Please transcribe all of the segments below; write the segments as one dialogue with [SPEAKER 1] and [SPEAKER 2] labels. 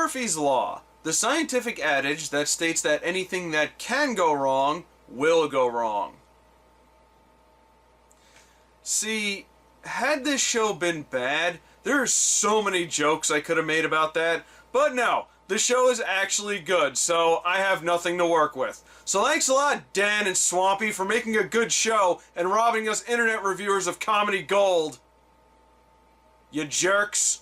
[SPEAKER 1] Murphy's Law, the scientific adage that states that anything that can go wrong will go wrong. See, had this show been bad, there are so many jokes I could have made about that, but no, the show is actually good, so I have nothing to work with. So thanks a lot, Dan and Swampy, for making a good show and robbing us internet reviewers of comedy gold. You jerks.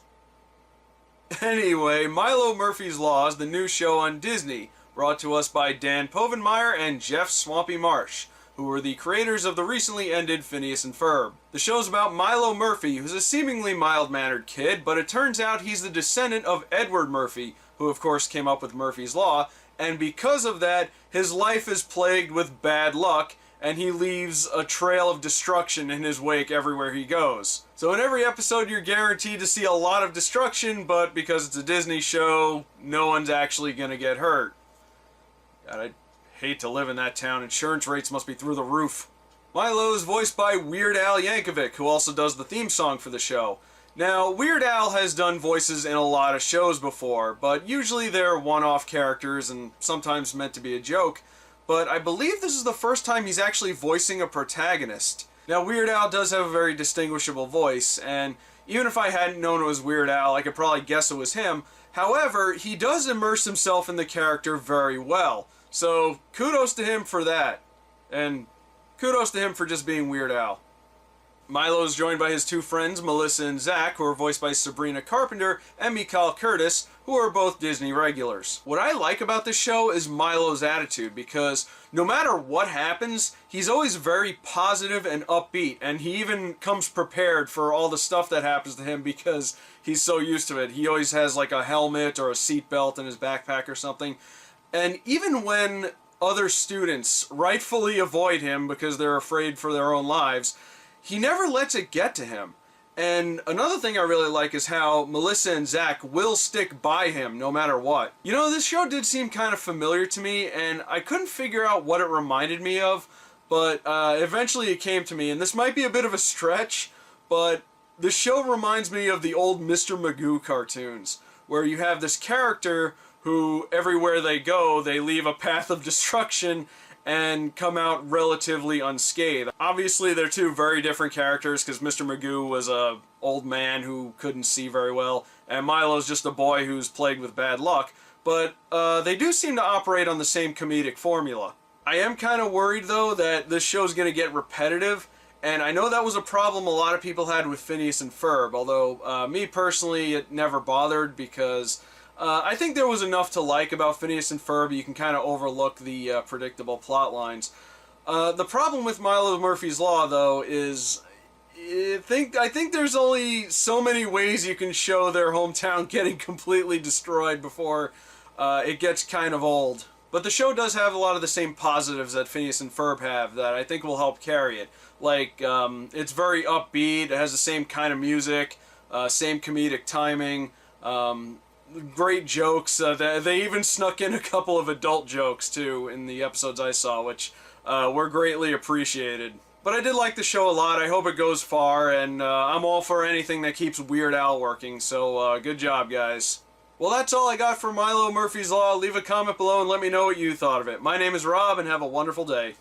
[SPEAKER 1] Anyway, Milo Murphy's Law is the new show on Disney, brought to us by Dan Povenmire and Jeff Swampy Marsh, who were the creators of the recently ended Phineas and Ferb. The show's about Milo Murphy, who's a seemingly mild-mannered kid, but it turns out he's the descendant of Edward Murphy, who of course came up with Murphy's Law, and because of that, his life is plagued with bad luck, and he leaves a trail of destruction in his wake everywhere he goes. So in every episode you're guaranteed to see a lot of destruction, but because it's a Disney show, no one's actually gonna get hurt. God, I hate to live in that town. Insurance rates must be through the roof. Milo is voiced by Weird Al Yankovic, who also does the theme song for the show. Now, Weird Al has done voices in a lot of shows before, but usually they're one-off characters and sometimes meant to be a joke. But I believe this is the first time he's actually voicing a protagonist. Now, Weird Al does have a very distinguishable voice, and even if I hadn't known it was Weird Al, I could probably guess it was him. However, he does immerse himself in the character very well. So, kudos to him for that. And kudos to him for just being Weird Al. Milo is joined by his two friends, Melissa and Zach, who are voiced by Sabrina Carpenter and Mikal Curtis, who are both Disney regulars. What I like about this show is Milo's attitude, because no matter what happens, he's always very positive and upbeat, and he even comes prepared for all the stuff that happens to him because he's so used to it. He always has like a helmet or a seatbelt in his backpack or something. And even when other students rightfully avoid him because they're afraid for their own lives, he never lets it get to him. And another thing I really like is how Melissa and Zach will stick by him no matter what. You know, this show did seem kind of familiar to me, and I couldn't figure out what it reminded me of, but eventually it came to me, and this might be a bit of a stretch, but the show reminds me of the old Mr. Magoo cartoons, where you have this character who, everywhere they go, they leave a path of destruction and come out relatively unscathed. Obviously, they're two very different characters, because Mr. Magoo was a old man who couldn't see very well, and Milo's just a boy who's plagued with bad luck, but they do seem to operate on the same comedic formula. I am kind of worried, though, that this show's going to get repetitive, and I know that was a problem a lot of people had with Phineas and Ferb, although me personally, it never bothered, because I think there was enough to like about Phineas and Ferb. You can kind of overlook the predictable plot lines. The problem with Milo Murphy's Law, though, is I think there's only so many ways you can show their hometown getting completely destroyed before it gets kind of old. But the show does have a lot of the same positives that Phineas and Ferb have that I think will help carry it. Like, it's very upbeat, it has the same kind of music, same comedic timing, great jokes. They even snuck in a couple of adult jokes, too, in the episodes I saw, which were greatly appreciated. But I did like the show a lot. I hope it goes far, and I'm all for anything that keeps Weird Al working, so good job, guys. Well, that's all I got for Milo Murphy's Law. Leave a comment below and let me know what you thought of it. My name is Rob, and have a wonderful day.